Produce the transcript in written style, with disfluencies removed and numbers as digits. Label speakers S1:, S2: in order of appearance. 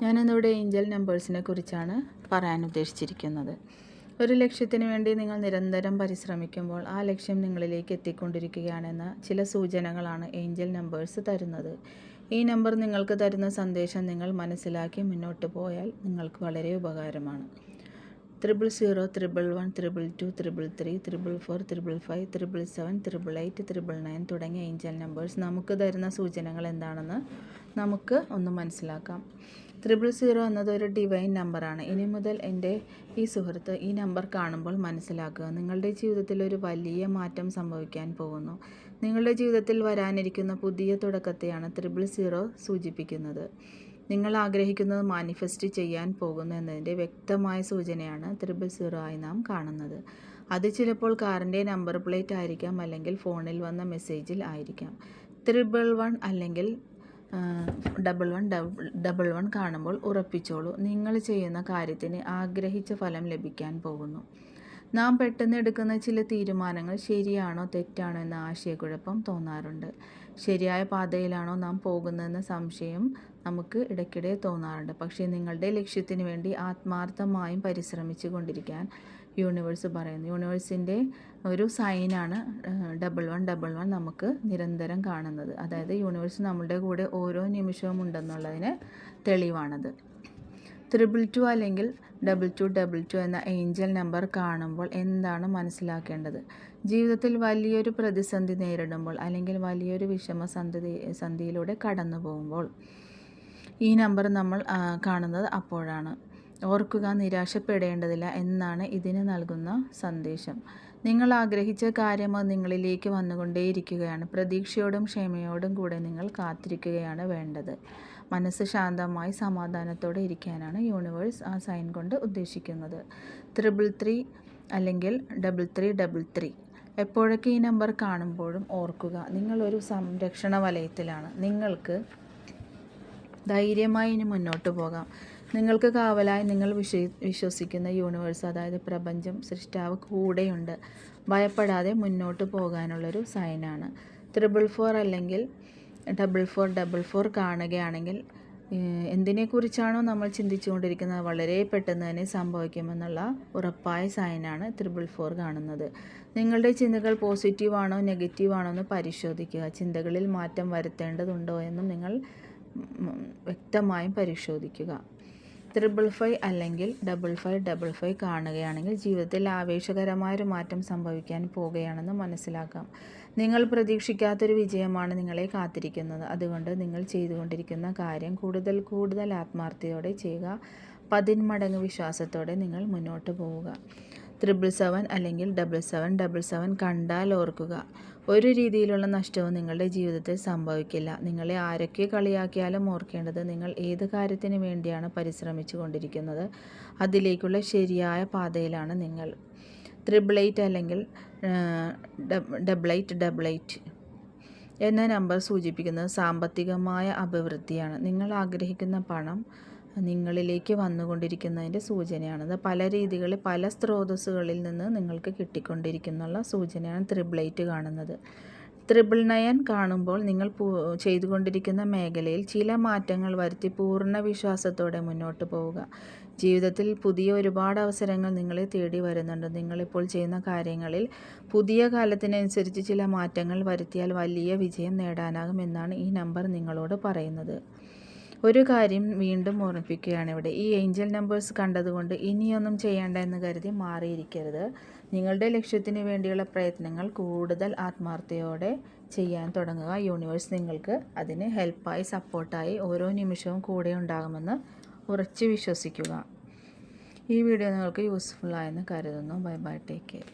S1: ഞാനിന്നിവിടെ ഏഞ്ചൽ നമ്പേഴ്സിനെ കുറിച്ചാണ് പറയാൻ ഉദ്ദേശിച്ചിരിക്കുന്നത്. ഒരു ലക്ഷ്യത്തിന് വേണ്ടി നിങ്ങൾ നിരന്തരം പരിശ്രമിക്കുമ്പോൾ ആ ലക്ഷ്യം നിങ്ങളിലേക്ക് എത്തിക്കൊണ്ടിരിക്കുകയാണെന്ന ചില സൂചനകളാണ് ഏഞ്ചൽ നമ്പേഴ്സ് തരുന്നത്. ഈ നമ്പർ നിങ്ങൾക്ക് തരുന്ന സന്ദേശം നിങ്ങൾ മനസ്സിലാക്കി മുന്നോട്ട് പോയാൽ നിങ്ങൾക്ക് വളരെ ഉപകാരമാണ്. 000, 111, 222, 333, 444, 555, 777, 888 തുടങ്ങിയ ഏഞ്ചൽ നമ്പേഴ്സ് നമുക്ക് തരുന്ന സൂചനകൾ എന്താണെന്ന് നമുക്ക് ഒന്ന് മനസ്സിലാക്കാം. 000 എന്നത് ഒരു ഡിവൈൻ നമ്പറാണ്. ഇനി മുതൽ എൻ്റെ ഈ സുഹൃത്ത് ഈ നമ്പർ കാണുമ്പോൾ മനസ്സിലാക്കുക, നിങ്ങളുടെ ജീവിതത്തിൽ ഒരു വലിയ മാറ്റം സംഭവിക്കാൻ പോകുന്നു. നിങ്ങളുടെ ജീവിതത്തിൽ വരാനിരിക്കുന്ന പുതിയ തുടക്കത്തെയാണ് 000 സൂചിപ്പിക്കുന്നത്. നിങ്ങൾ ആഗ്രഹിക്കുന്നത് മാനിഫെസ്റ്റ് ചെയ്യാൻ പോകുന്നു എന്നതിൻ്റെ വ്യക്തമായ സൂചനയാണ് 000 ആയി നാം കാണുന്നത്. അത് ചിലപ്പോൾ കാറിൻ്റെ നമ്പർ പ്ലേറ്റ് ആയിരിക്കാം, അല്ലെങ്കിൽ ഫോണിൽ വന്ന മെസ്സേജിൽ ആയിരിക്കാം. 111 അല്ലെങ്കിൽ 1111 കാണുമ്പോൾ ഉറപ്പിച്ചോളൂ, നിങ്ങൾ ചെയ്യുന്ന കാര്യത്തിന് ആഗ്രഹിച്ച ഫലം ലഭിക്കാൻ പോകുന്നു. നാം പെട്ടെന്ന് എടുക്കുന്ന ചില തീരുമാനങ്ങൾ ശരിയാണോ തെറ്റാണോ എന്ന ആശയക്കുഴപ്പം തോന്നാറുണ്ട്. ശരിയായ പാതയിലാണോ നാം പോകുന്നതെന്ന സംശയം നമുക്ക് ഇടയ്ക്കിടെ തോന്നാറുണ്ട്. പക്ഷേ നിങ്ങളുടെ ലക്ഷ്യത്തിന് വേണ്ടി ആത്മാർത്ഥമായും പരിശ്രമിച്ചു കൊണ്ടിരിക്കാൻ യൂണിവേഴ്സ് പറയുന്നു. യൂണിവേഴ്സിൻ്റെ ഒരു സൈനാണ് 1111 നമുക്ക് നിരന്തരം കാണുന്നത്. അതായത് യൂണിവേഴ്സ് നമ്മളുടെ കൂടെ ഓരോ നിമിഷവും ഉണ്ടെന്നുള്ളതിന് തെളിവാണത്. 222 അല്ലെങ്കിൽ 2222 എന്ന ഏഞ്ചൽ നമ്പർ കാണുമ്പോൾ എന്താണ് മനസ്സിലാക്കേണ്ടത്? ജീവിതത്തിൽ വലിയൊരു പ്രതിസന്ധി നേരിടുമ്പോൾ അല്ലെങ്കിൽ വലിയൊരു സന്ധിയിലൂടെ കടന്നു പോകുമ്പോൾ ഈ നമ്പർ നമ്മൾ കാണുന്നത് അപ്പോഴാണ്. ഓർക്കുക, നിരാശപ്പെടേണ്ടതില്ല എന്നാണ് ഇതിന് നൽകുന്ന സന്ദേശം. നിങ്ങൾ ആഗ്രഹിച്ച കാര്യം അത് നിങ്ങളിലേക്ക് വന്നുകൊണ്ടേയിരിക്കുകയാണ്. പ്രതീക്ഷയോടും ക്ഷമയോടും കൂടെ നിങ്ങൾ കാത്തിരിക്കുകയാണ് വേണ്ടത്. മനസ്സ് ശാന്തമായി സമാധാനത്തോടെ ഇരിക്കാനാണ് യൂണിവേഴ്സ് ആ സൈൻ കൊണ്ട് ഉദ്ദേശിക്കുന്നത്. 333 അല്ലെങ്കിൽ 3333 എപ്പോഴൊക്കെ ഈ നമ്പർ കാണുമ്പോഴും ഓർക്കുക, നിങ്ങളൊരു സംരക്ഷണ വലയത്തിലാണ്. നിങ്ങൾക്ക് ധൈര്യമായി ഇനി മുന്നോട്ട് പോകാം. നിങ്ങൾക്ക് കാവലായി നിങ്ങൾ വിശ്വസിക്കുന്ന യൂണിവേഴ്സ്, അതായത് പ്രപഞ്ചം, സൃഷ്ടാവ് കൂടെയുണ്ട്. ഭയപ്പെടാതെ മുന്നോട്ട് പോകാനുള്ളൊരു സൈനാണ്. 444 അല്ലെങ്കിൽ 4444 കാണുകയാണെങ്കിൽ എന്തിനെക്കുറിച്ചാണോ നമ്മൾ ചിന്തിച്ചുകൊണ്ടിരിക്കുന്നത് വളരെ പെട്ടെന്ന് തന്നെ സംഭവിക്കുമെന്നുള്ള ഉറപ്പായ സൈനാണ് 444 കാണുന്നത്. നിങ്ങളുടെ ചിന്തകൾ പോസിറ്റീവാണോ നെഗറ്റീവാണോ എന്ന് പരിശോധിക്കുക. ചിന്തകളിൽ മാറ്റം വരുത്തേണ്ടതുണ്ടോ എന്നും നിങ്ങൾ വ്യക്തമായും പരിശോധിക്കുക. 555 അല്ലെങ്കിൽ 5555 കാണുകയാണെങ്കിൽ ജീവിതത്തിൽ ആവേശകരമായൊരു മാറ്റം സംഭവിക്കാൻ പോകുകയാണെന്ന് മനസ്സിലാക്കാം. നിങ്ങൾ പ്രതീക്ഷിക്കാത്തൊരു വിജയമാണ് നിങ്ങളെ കാത്തിരിക്കുന്നത്. അതുകൊണ്ട് നിങ്ങൾ ചെയ്തുകൊണ്ടിരിക്കുന്ന കാര്യം കൂടുതൽ ആത്മാർത്ഥതയോടെ ചെയ്യുക. 10 മടങ്ങ് വിശ്വാസത്തോടെ നിങ്ങൾ മുന്നോട്ട് പോവുക. 777 അല്ലെങ്കിൽ 7777 കണ്ടാൽ ഓർക്കുക, ഒരു രീതിയിലുള്ള നഷ്ടവും നിങ്ങളുടെ ജീവിതത്തിൽ സംഭവിക്കില്ല. നിങ്ങളെ ആരൊക്കെ കളിയാക്കിയാലും ഓർക്കേണ്ടത്, നിങ്ങൾ ഏത് കാര്യത്തിന് വേണ്ടിയാണ് പരിശ്രമിച്ചു കൊണ്ടിരിക്കുന്നത് അതിലേക്കുള്ള ശരിയായ പാതയിലാണ് നിങ്ങൾ. 888 അല്ലെങ്കിൽ 8888 എന്ന നമ്പർ സൂചിപ്പിക്കുന്നത് സാമ്പത്തികമായ അഭിവൃദ്ധിയാണ്. നിങ്ങൾ ആഗ്രഹിക്കുന്ന പണം നിങ്ങളിലേക്ക് വന്നുകൊണ്ടിരിക്കുന്നതിൻ്റെ സൂചനയാണത്. പല രീതികളിൽ പല സ്രോതസ്സുകളിൽ നിന്ന് നിങ്ങൾക്ക് കിട്ടിക്കൊണ്ടിരിക്കുന്നുള്ള സൂചനയാണ് 888 കാണുന്നത്. 999 കാണുമ്പോൾ നിങ്ങൾ ചെയ്തുകൊണ്ടിരിക്കുന്ന മേഖലയിൽ ചില മാറ്റങ്ങൾ വരുത്തി പൂർണ്ണ വിശ്വാസത്തോടെ മുന്നോട്ട് പോവുക. ജീവിതത്തിൽ പുതിയ ഒരുപാട് അവസരങ്ങൾ നിങ്ങളെ തേടി വരുന്നുണ്ട്. നിങ്ങളിപ്പോൾ ചെയ്യുന്ന കാര്യങ്ങളിൽ പുതിയ കാലത്തിനനുസരിച്ച് ചില മാറ്റങ്ങൾ വരുത്തിയാൽ വലിയ വിജയം നേടാനാകും എന്നാണ് ഈ നമ്പർ നിങ്ങളോട് പറയുന്നത്. ഒരു കാര്യം വീണ്ടും ഓർമ്മിപ്പിക്കുകയാണ് ഇവിടെ. ഈ ഏഞ്ചൽ നമ്പേഴ്സ് കണ്ടതുകൊണ്ട് ഇനിയൊന്നും ചെയ്യേണ്ട എന്ന് കരുതി മാറിയിരിക്കരുത്. നിങ്ങളുടെ ലക്ഷ്യത്തിന് വേണ്ടിയുള്ള പ്രയത്നങ്ങൾ കൂടുതൽ ആത്മാർത്ഥതയോടെ ചെയ്യാൻ തുടങ്ങുക. യൂണിവേഴ്സ് നിങ്ങൾക്ക് അതിന് ഹെൽപ്പായി, സപ്പോർട്ടായി ഓരോ നിമിഷവും കൂടെ ഉണ്ടാകുമെന്ന് ഉറച്ചു വിശ്വസിക്കുക. ഈ വീഡിയോ നിങ്ങൾക്ക് യൂസ്ഫുള്ളായെന്ന് കരുതുന്നു. Bye bye, take care.